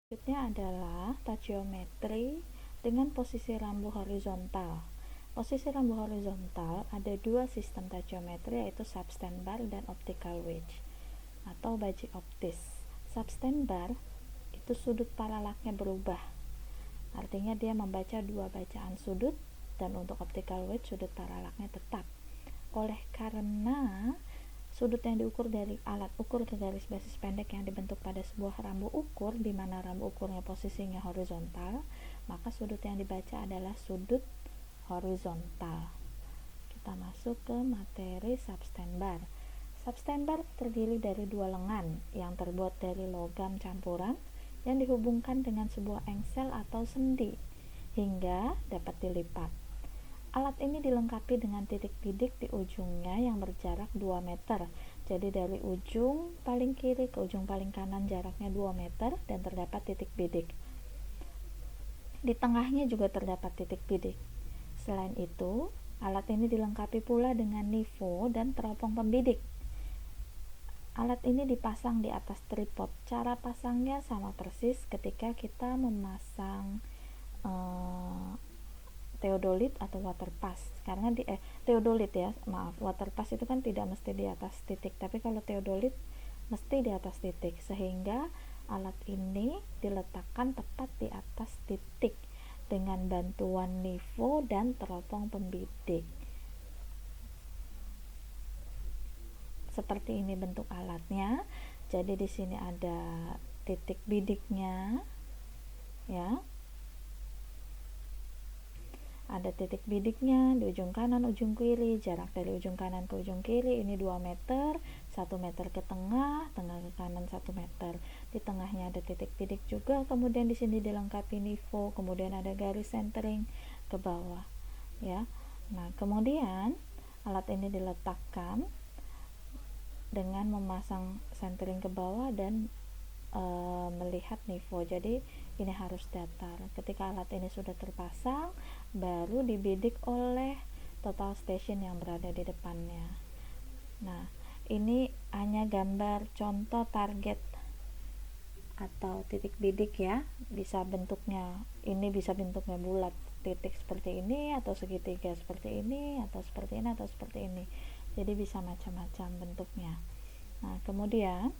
Selanjutnya adalah tachiometri dengan posisi rambu horizontal. Posisi rambu horizontal ada dua sistem tachiometri, yaitu substand bar dan optical wedge atau baji optis. Substand bar itu sudut paralaknya berubah, artinya dia membaca dua bacaan sudut, dan untuk optical wedge sudut paralaknya tetap. Oleh karena sudut yang diukur dari alat ukur ke garis basis pendek yang dibentuk pada sebuah rambu ukur, di mana rambu ukurnya posisinya horizontal, maka sudut yang dibaca adalah sudut horizontal. Kita masuk ke materi substand bar. Substand bar terdiri dari dua lengan yang terbuat dari logam campuran yang dihubungkan dengan sebuah engsel atau sendi hingga dapat dilipat. Alat ini dilengkapi dengan titik bidik di ujungnya yang berjarak 2 meter. Jadi dari ujung paling kiri ke ujung paling kanan jaraknya 2 meter dan terdapat titik bidik. Di tengahnya juga terdapat titik bidik. Selain itu, alat ini dilengkapi pula dengan nifo dan teropong pembidik. Alat ini dipasang di atas tripod. Cara pasangnya sama persis ketika kita memasang theodolit atau water pass, karena theodolit ya, water pass itu kan tidak mesti di atas titik, tapi kalau theodolit mesti di atas titik, sehingga alat ini diletakkan tepat di atas titik dengan bantuan nifo dan teropong pembidik. Seperti ini bentuk alatnya. Jadi di sini ada titik bidiknya ya. Ada titik bidiknya di ujung kanan, ujung kiri. Jarak dari ujung kanan ke ujung kiri ini 2 meter, 1 meter ke tengah, tengah ke kanan 1 meter. Di tengahnya ada titik bidik juga. Kemudian di sini dilengkapi nifo, kemudian ada garis centering ke bawah, ya. Nah, kemudian alat ini diletakkan dengan memasang centering ke bawah dan melihat nifo. Jadi ini harus datar. Ketika alat ini sudah terpasang, baru dibidik oleh total station yang berada di depannya. Nah, ini hanya gambar contoh target atau titik bidik ya. Bisa bentuknya, ini bisa bentuknya bulat, titik seperti ini, atau segitiga seperti ini, atau seperti ini, atau seperti ini. Jadi bisa macam-macam bentuknya. Nah, kemudian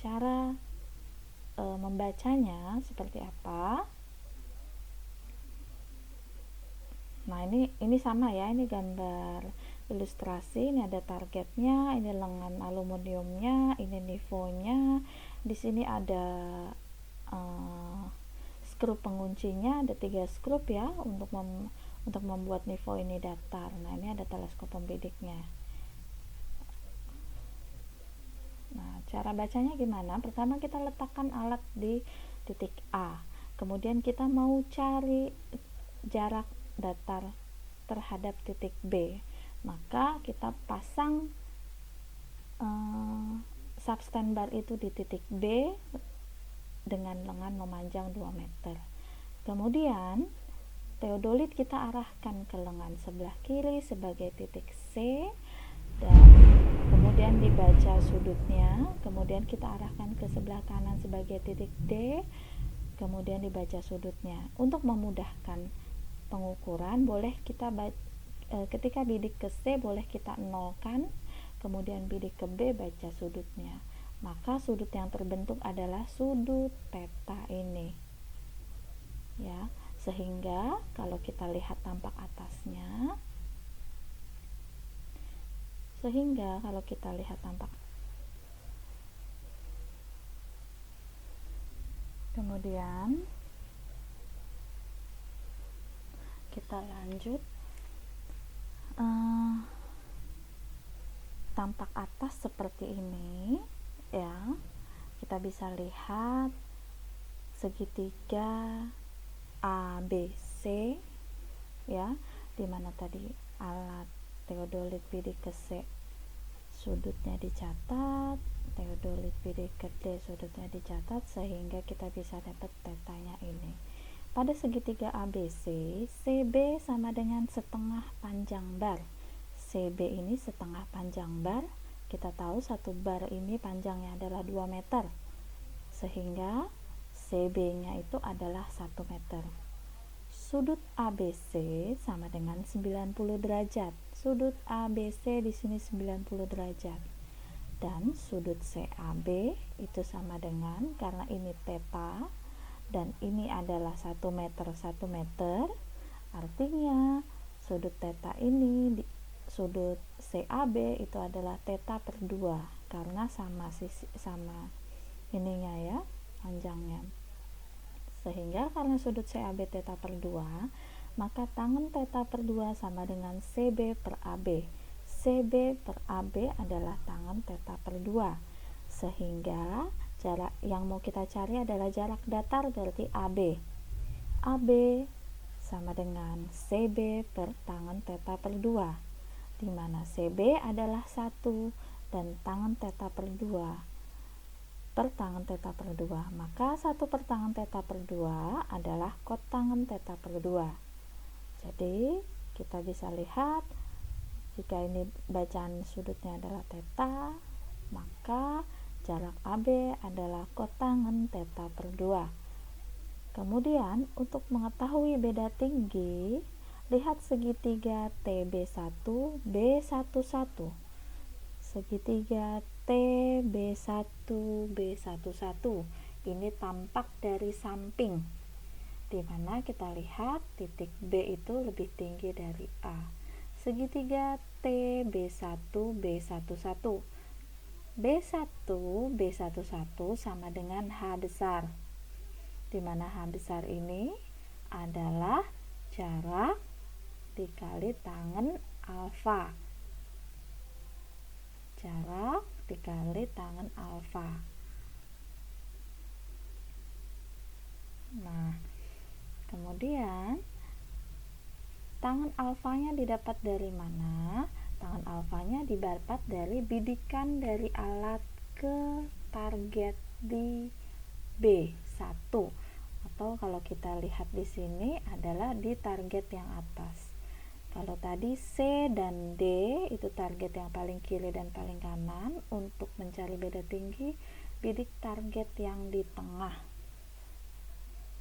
cara membacanya seperti apa? Nah, ini sama ya, ini gambar ilustrasi. Ini ada targetnya, ini lengan aluminiumnya, ini nifonya. Di sini ada skrup penguncinya, ada 3 skrup ya untuk membuat nifo ini datar. Nah, ini ada teleskop pembidiknya. Nah, cara bacanya gimana? Pertama kita letakkan alat di titik A. Kemudian kita mau cari jarak datar terhadap titik B. Maka kita pasang substand bar itu di titik B dengan lengan memanjang 2 meter. Kemudian theodolit kita arahkan ke lengan sebelah kiri sebagai titik C, dan kemudian dibaca sudutnya. Kemudian kita arahkan ke sebelah kanan sebagai titik D, kemudian dibaca sudutnya. Untuk memudahkan pengukuran, boleh kita ketika bidik ke C boleh kita nolkan, kemudian bidik ke B baca sudutnya. Maka sudut yang terbentuk adalah sudut theta ini ya, sehingga kalau kita lihat tampak atasnya, kemudian kita lanjut, tampak atas seperti ini ya. Kita bisa lihat segitiga ABC ya, dimana tadi alat theodolit bidik ke C sudutnya dicatat, theodolit bidik ke D sudutnya dicatat, sehingga kita bisa dapat tetanya ini. Pada segitiga ABC, CB sama dengan setengah panjang bar. CB ini setengah panjang bar. Kita tahu satu bar ini panjangnya adalah 2 meter, sehingga CB-nya itu adalah 1 meter. Sudut ABC sama dengan 90 derajat. Sudut ABC di sini 90 derajat. Dan sudut CAB itu sama dengan, karena ini theta dan ini adalah 1 meter 1 meter, artinya sudut theta ini sudut CAB itu adalah theta per 2 karena sama ininya ya, panjangnya. Sehingga karena sudut CAB theta per 2, maka tangen theta per 2 sama dengan CB per AB. CB per AB adalah tangen theta per 2. Sehingga jarak yang mau kita cari adalah jarak datar, berarti AB. AB sama dengan CB per tangen theta per 2, di mana CB adalah 1 dan tangen theta per 2 per tangen theta per 2, maka 1 per tangen theta per 2 adalah kotangen theta per 2. Jadi kita bisa lihat, jika ini bacaan sudutnya adalah theta, maka jarak AB adalah kotangen theta per 2. Kemudian untuk mengetahui beda tinggi, lihat segitiga TB1 B11. Segitiga TB1 B11 ini tampak dari samping, di mana kita lihat titik B itu lebih tinggi dari A. Segitiga TB1 B11, B1 B11 sama dengan H besar, di mana H besar ini adalah jarak dikali tangen alfa. Jarak dikali tangen alfa. Nah, kemudian tangen alfanya didapat dari mana? Tangen alfanya didapat dari bidikan dari alat ke target di B1, atau kalau kita lihat di sini adalah di target yang atas. Kalau tadi C dan D itu target yang paling kiri dan paling kanan, untuk mencari beda tinggi bidik target yang di tengah,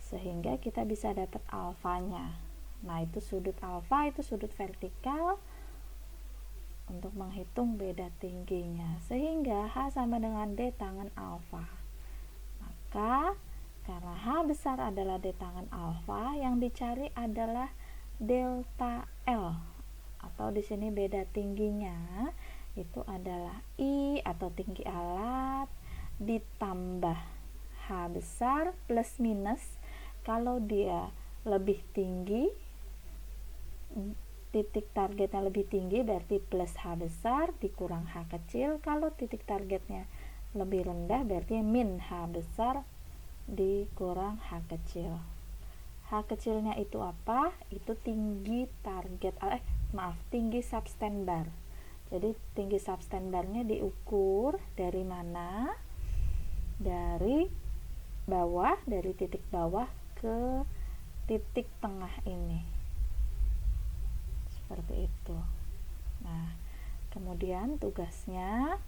sehingga kita bisa dapat alfanya. Nah, itu sudut alfa, itu sudut vertikal untuk menghitung beda tingginya, sehingga H sama dengan D tangen alfa. Maka karena H besar adalah D tangen alfa, yang dicari adalah delta L, atau di sini beda tingginya itu adalah I atau tinggi alat ditambah H besar plus minus. Kalau dia lebih tinggi, titik targetnya lebih tinggi, berarti plus H besar dikurang H kecil. Kalau titik targetnya lebih rendah, berarti min H besar dikurang H kecil. H kecilnya itu apa? Itu tinggi target, tinggi substand bar. Jadi tinggi substand barnya diukur dari mana? Dari bawah, dari titik bawah ke titik tengah ini. Seperti itu. Nah, kemudian tugasnya,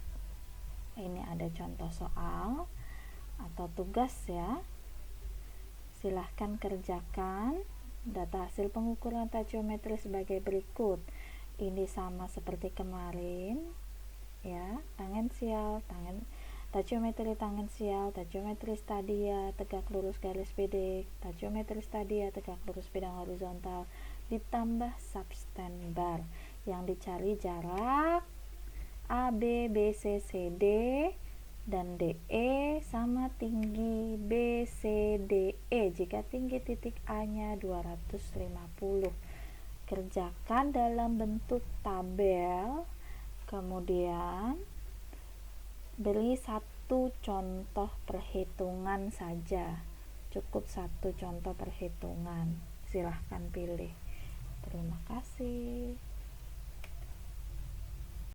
ini ada contoh soal atau tugas ya. Silahkan kerjakan. Data hasil pengukuran tachiometri sebagai berikut. Ini sama seperti kemarin ya, tangensial, tachiometri tangensial, tachiometri stadia, tegak lurus garis pendek, tachiometri stadia, tegak lurus bidang horizontal, ditambah substand bar. Yang dicari jarak A, B, B, C, C, D dan DE sama tinggi B, C, D, E jika tinggi titik A nya 250. Kerjakan dalam bentuk tabel, kemudian beri satu contoh perhitungan saja, cukup satu contoh perhitungan, silahkan pilih. Terima kasih.